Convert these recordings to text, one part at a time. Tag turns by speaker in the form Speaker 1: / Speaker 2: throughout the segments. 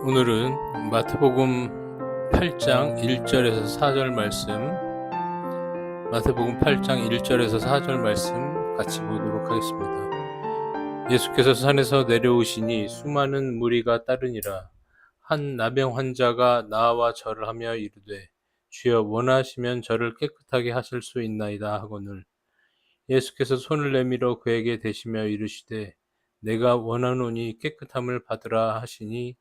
Speaker 1: 오늘은 마태복음 8장 1절에서 4절 말씀, 마태복음 8장 1절에서 4절 말씀 같이 보도록 하겠습니다. 예수께서 산에서 내려오시니 수많은 무리가 따르니라. 한 나병 환자가 나와 절을 하며 이르되, 주여 원하시면 저를 깨끗하게 하실 수 있나이다 하거늘. 예수께서 손을 내밀어 그에게 대시며 이르시되, 내가 원하노니 깨끗함을 받으라 하시니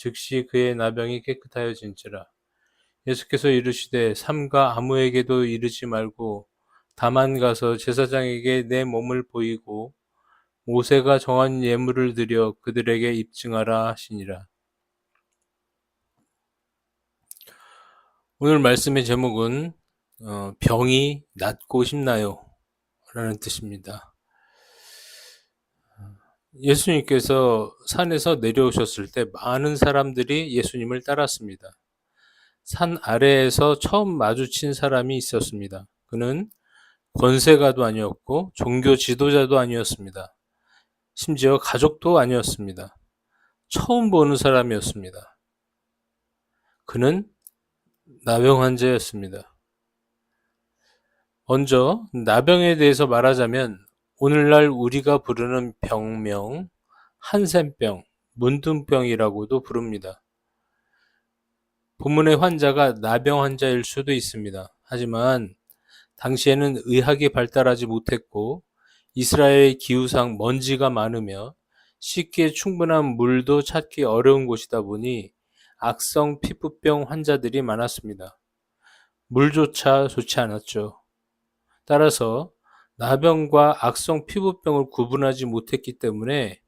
Speaker 1: 즉시 그의 나병이 깨끗하여진지라. 예수께서 이르시되, 삼가 아무에게도 이르지 말고 다만 가서 제사장에게 내 몸을 보이고 모세가 정한 예물을 드려 그들에게 입증하라 하시니라. 오늘 말씀의 제목은 병이 낫고 싶나요? 라는 뜻입니다. 예수님께서 산에서 내려오셨을 때 많은 사람들이 예수님을 따랐습니다. 산 아래에서 처음 마주친 사람이 있었습니다. 그는 권세가도 아니었고 종교 지도자도 아니었습니다. 심지어 가족도 아니었습니다. 처음 보는 사람이었습니다. 그는 나병 환자였습니다. 먼저 나병에 대해서 말하자면 오늘날 우리가 부르는 병명, 한센병, 문둥병이라고도 부릅니다. 본문의 환자가 나병 환자일 수도 있습니다. 하지만 당시에는 의학이 발달하지 못했고 이스라엘의 기후상 먼지가 많으며 씻기에 충분한 물도 찾기 어려운 곳이다 보니 악성 피부병 환자들이 많았습니다. 물조차 좋지 않았죠. 따라서 나병과 악성 피부병을 구분하지 못했기 때문에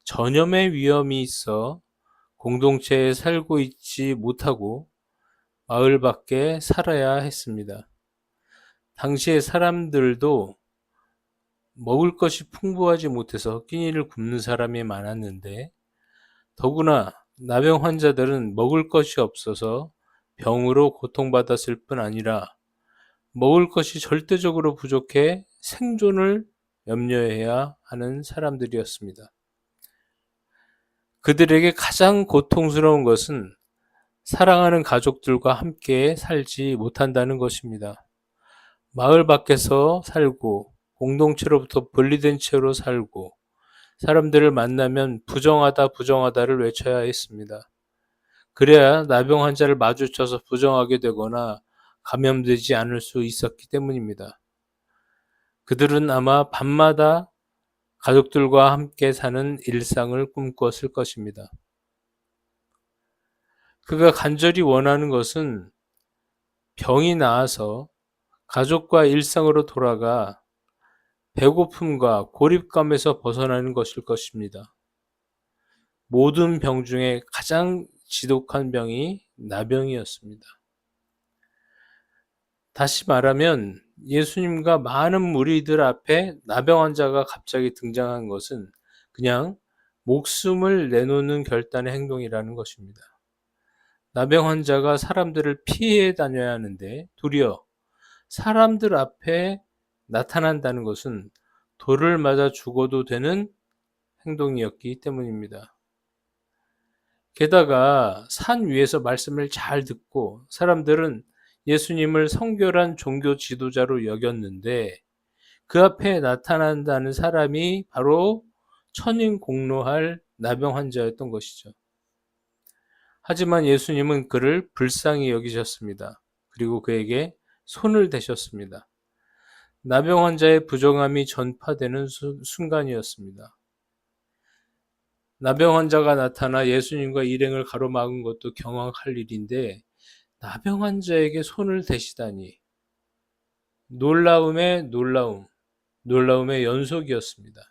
Speaker 1: 전염의 위험이 있어 공동체에 살고 있지 못하고 마을 밖에 살아야 했습니다. 당시의 사람들도 먹을 것이 풍부하지 못해서 끼니를 굶는 사람이 많았는데 더구나 나병 환자들은 먹을 것이 없어서 병으로 고통받았을 뿐 아니라 먹을 것이 절대적으로 부족해 생존을 염려해야 하는 사람들이었습니다. 그들에게 가장 고통스러운 것은 사랑하는 가족들과 함께 살지 못한다는 것입니다. 마을 밖에서 살고 공동체로부터 분리된 채로 살고 사람들을 만나면 부정하다를 외쳐야 했습니다. 그래야 나병 환자를 마주쳐서 부정하게 되거나 감염되지 않을 수 있었기 때문입니다. 그들은 아마 밤마다 가족들과 함께 사는 일상을 꿈꾸었을 것입니다. 그가 간절히 원하는 것은 병이 나아서 가족과 일상으로 돌아가 배고픔과 고립감에서 벗어나는 것일 것입니다. 모든 병 중에 가장 지독한 병이 나병이었습니다. 다시 말하면 예수님과 많은 무리들 앞에 나병 환자가 갑자기 등장한 것은 그냥 목숨을 내놓는 결단의 행동이라는 것입니다. 나병 환자가 사람들을 피해 다녀야 하는데 도리어 사람들 앞에 나타난다는 것은 돌을 맞아 죽어도 되는 행동이었기 때문입니다. 게다가 산 위에서 말씀을 잘 듣고 사람들은 예수님을 성결한 종교 지도자로 여겼는데 그 앞에 나타난다는 사람이 바로 천인공노할 나병 환자였던 것이죠. 하지만 예수님은 그를 불쌍히 여기셨습니다. 그리고 그에게 손을 대셨습니다. 나병 환자의 부정함이 전파되는 순간이었습니다. 나병 환자가 나타나 예수님과 일행을 가로막은 것도 경악할 일인데 나병 환자에게 손을 대시다니 놀라움의 놀라움, 놀라움의 연속이었습니다.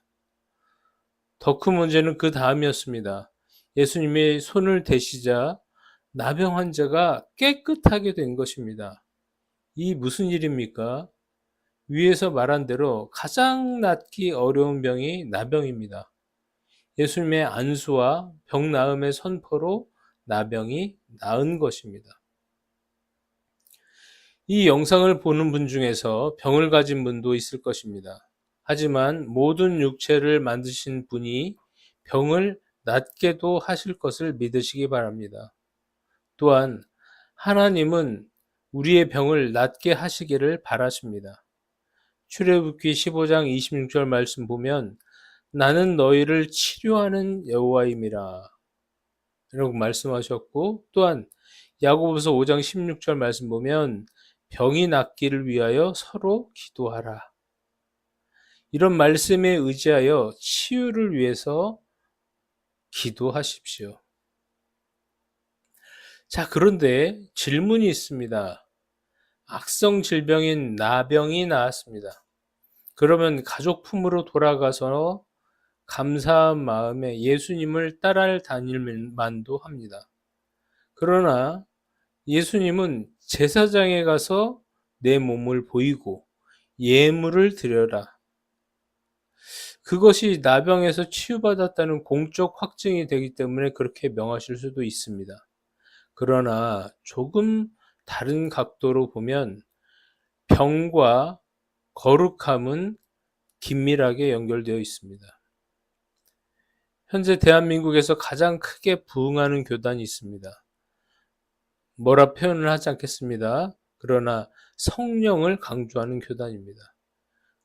Speaker 1: 더 큰 문제는 그 다음이었습니다. 예수님이 손을 대시자 나병 환자가 깨끗하게 된 것입니다. 이 무슨 일입니까? 위에서 말한 대로 가장 낫기 어려운 병이 나병입니다. 예수님의 안수와 병 나음의 선포로 나병이 나은 것입니다. 이 영상을 보는 분 중에서 병을 가진 분도 있을 것입니다. 하지만 모든 육체를 만드신 분이 병을 낫게도 하실 것을 믿으시기 바랍니다. 또한 하나님은 우리의 병을 낫게 하시기를 바라십니다. 출애굽기 15장 26절 말씀 보면 나는 너희를 치료하는 여호와임이라 라고 말씀하셨고, 또한 야고보서 5장 16절 말씀 보면 병이 낫기를 위하여 서로 기도하라. 이런 말씀에 의지하여 치유를 위해서 기도하십시오. 자, 그런데 질문이 있습니다. 악성 질병인 나병이 나았습니다. 그러면 가족 품으로 돌아가서 감사한 마음에 예수님을 따라다닐 만도 합니다. 그러나 예수님은 제사장에 가서 내 몸을 보이고 예물을 드려라. 그것이 나병에서 치유받았다는 공적 확증이 되기 때문에 그렇게 명하실 수도 있습니다. 그러나 조금 다른 각도로 보면 병과 거룩함은 긴밀하게 연결되어 있습니다. 현재 대한민국에서 가장 크게 부흥하는 교단이 있습니다. 뭐라 표현을 하지 않겠습니다. 그러나 성령을 강조하는 교단입니다.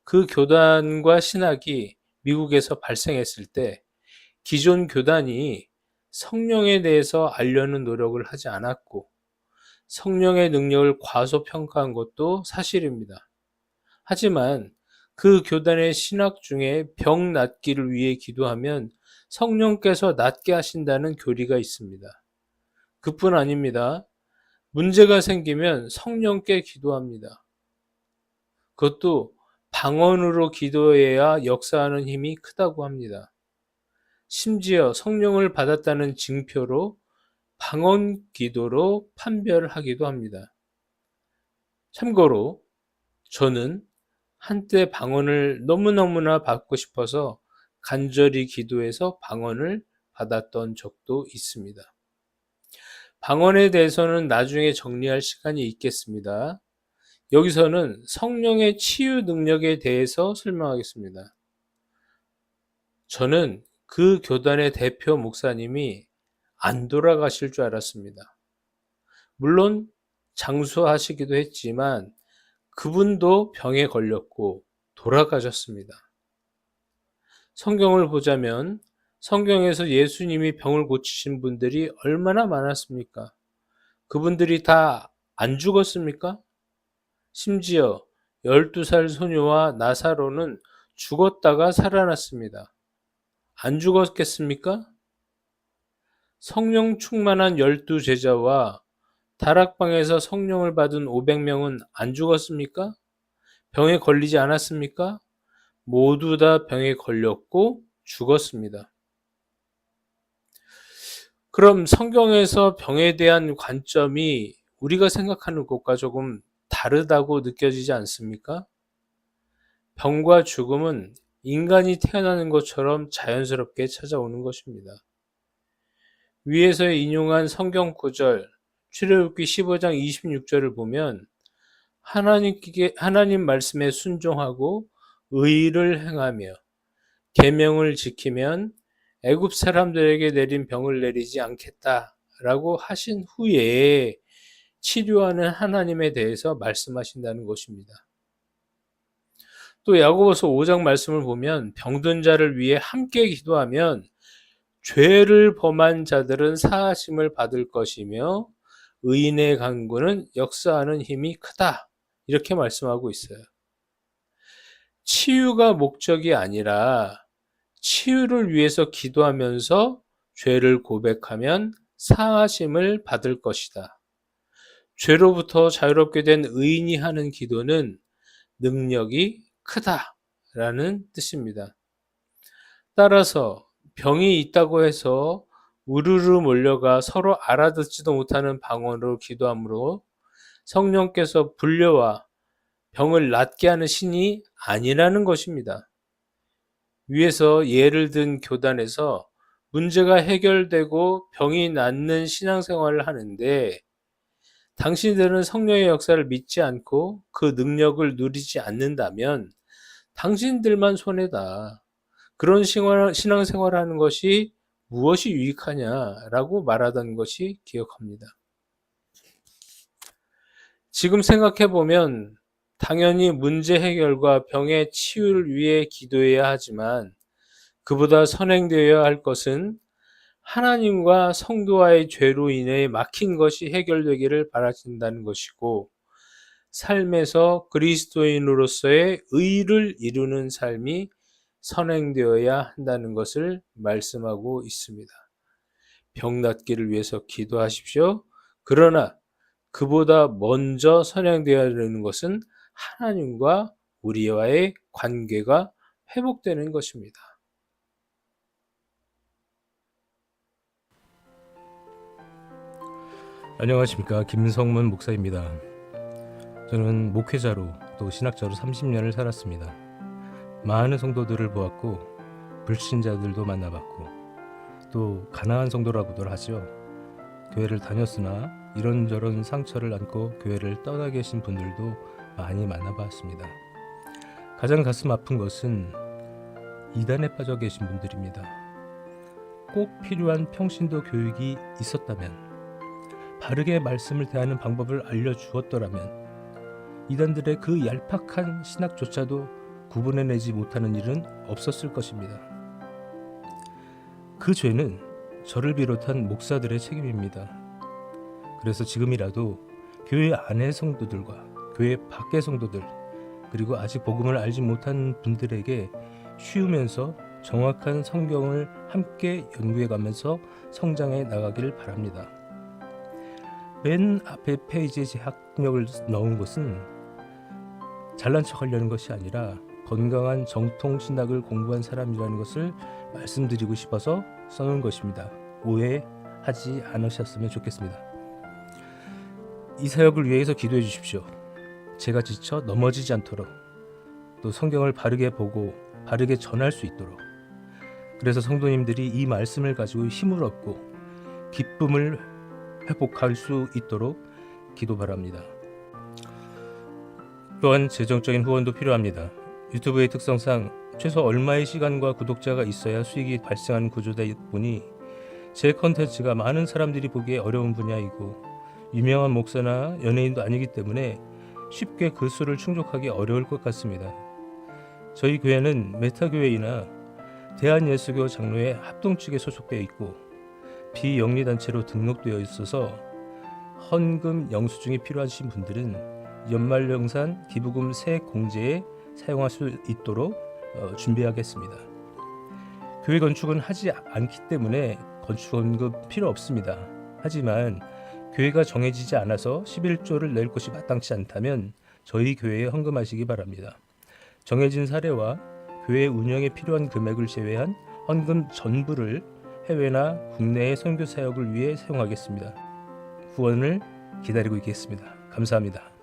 Speaker 1: 그 교단과 신학이 미국에서 발생했을 때 기존 교단이 성령에 대해서 알려는 노력을 하지 않았고 성령의 능력을 과소평가한 것도 사실입니다. 하지만 그 교단의 신학 중에 병 낫기를 위해 기도하면 성령께서 낫게 하신다는 교리가 있습니다. 그뿐 아닙니다. 문제가 생기면 성령께 기도합니다. 그것도 방언으로 기도해야 역사하는 힘이 크다고 합니다. 심지어 성령을 받았다는 징표로 방언 기도로 판별하기도 합니다. 참고로 저는 한때 방언을 너무너무나 받고 싶어서 간절히 기도해서 방언을 받았던 적도 있습니다. 방언에 대해서는 나중에 정리할 시간이 있겠습니다. 여기서는 성령의 치유 능력에 대해서 설명하겠습니다. 저는 그 교단의 대표 목사님이 안 돌아가실 줄 알았습니다. 물론 장수하시기도 했지만 그분도 병에 걸렸고 돌아가셨습니다. 성경을 보자면 성경에서 예수님이 병을 고치신 분들이 얼마나 많았습니까? 그분들이 다 안 죽었습니까? 심지어 12살 소녀와 나사로는 죽었다가 살아났습니다. 안 죽었겠습니까? 성령 충만한 12제자와 다락방에서 성령을 받은 500명은 안 죽었습니까? 병에 걸리지 않았습니까? 모두 다 병에 걸렸고 죽었습니다. 그럼 성경에서 병에 대한 관점이 우리가 생각하는 것과 조금 다르다고 느껴지지 않습니까? 병과 죽음은 인간이 태어나는 것처럼 자연스럽게 찾아오는 것입니다. 위에서 인용한 성경 구절, 출애굽기 15장 26절을 보면 하나님 말씀에 순종하고 의를 행하며 계명을 지키면 애굽 사람들에게 내린 병을 내리지 않겠다라고 하신 후에 치료하는 하나님에 대해서 말씀하신다는 것입니다. 또 야고보서 5장 말씀을 보면 병든 자를 위해 함께 기도하면 죄를 범한 자들은 사하심을 받을 것이며 의인의 간구는 역사하는 힘이 크다. 이렇게 말씀하고 있어요. 치유가 목적이 아니라 치유를 위해서 기도하면서 죄를 고백하면 사하심을 받을 것이다. 죄로부터 자유롭게 된 의인이 하는 기도는 능력이 크다라는 뜻입니다. 따라서 병이 있다고 해서 우르르 몰려가 서로 알아듣지도 못하는 방언으로 기도함으로 성령께서 불려와 병을 낫게 하는 신이 아니라는 것입니다. 위에서 예를 든 교단에서 문제가 해결되고 병이 낫는 신앙생활을 하는데 당신들은 성령의 역사를 믿지 않고 그 능력을 누리지 않는다면 당신들만 손해다. 그런 신앙생활을 하는 것이 무엇이 유익하냐라고 말하던 것이 기억합니다. 지금 생각해보면 당연히 문제 해결과 병의 치유를 위해 기도해야 하지만 그보다 선행되어야 할 것은 하나님과 성도와의 죄로 인해 막힌 것이 해결되기를 바라신다는 것이고 삶에서 그리스도인으로서의 의를 이루는 삶이 선행되어야 한다는 것을 말씀하고 있습니다. 병 낫기를 위해서 기도하십시오. 그러나 그보다 먼저 선행되어야 하는 것은 하나님과 우리와의 관계가 회복되는 것입니다.
Speaker 2: 안녕하십니까, 김성문 목사입니다. 저는 목회자로 또 신학자로 30년을 살았습니다. 많은 성도들을 보았고 불신자들도 만나봤고 또 가난한 성도라고들 하죠. 교회를 다녔으나 이런저런 상처를 안고 교회를 떠나 계신 분들도 많이 만나봤습니다. 가장 가슴 아픈 것은 이단에 빠져 계신 분들입니다. 꼭 필요한 평신도 교육이 있었다면, 바르게 말씀을 대하는 방법을 알려주었더라면 이단들의 그 얄팍한 신학조차도 구분해내지 못하는 일은 없었을 것입니다. 그 죄는 저를 비롯한 목사들의 책임입니다. 그래서 지금이라도 교회 안의 성도들과 교회 밖의 성도들, 그리고 아직 복음을 알지 못한 분들에게 쉬우면서 정확한 성경을 함께 연구해가면서 성장해 나가기를 바랍니다. 맨 앞에 페이지에 제 학력을 넣은 것은 잘난 척 하려는 것이 아니라 건강한 정통 신학을 공부한 사람이라는 것을 말씀드리고 싶어서 써놓은 것입니다. 오해하지 않으셨으면 좋겠습니다. 이 사역을 위해서 기도해 주십시오. 제가 지쳐 넘어지지 않도록, 또 성경을 바르게 보고 바르게 전할 수 있도록, 그래서 성도님들이 이 말씀을 가지고 힘을 얻고 기쁨을 회복할 수 있도록 기도 바랍니다. 또한 재정적인 후원도 필요합니다. 유튜브의 특성상 최소 얼마의 시간과 구독자가 있어야 수익이 발생하는 구조다 보니 제 컨텐츠가 많은 사람들이 보기에 어려운 분야이고 유명한 목사나 연예인도 아니기 때문에 쉽게 그 수를 충족하기 어려울 것 같습니다. 저희 교회는 메타교회이나 대한예수교 장로회 합동측에 소속되어 있고 비영리단체로 등록되어 있어서 헌금 영수증이 필요하신 분들은 연말정산 기부금 세 공제에 사용할 수 있도록 준비하겠습니다. 교회 건축은 하지 않기 때문에 건축원금 필요 없습니다. 하지만 교회가 정해지지 않아서 11조를 낼 곳이 마땅치 않다면 저희 교회에 헌금하시기 바랍니다. 정해진 사례와 교회 운영에 필요한 금액을 제외한 헌금 전부를 해외나 국내의 선교 사역을 위해 사용하겠습니다. 후원을 기다리고 있겠습니다. 감사합니다.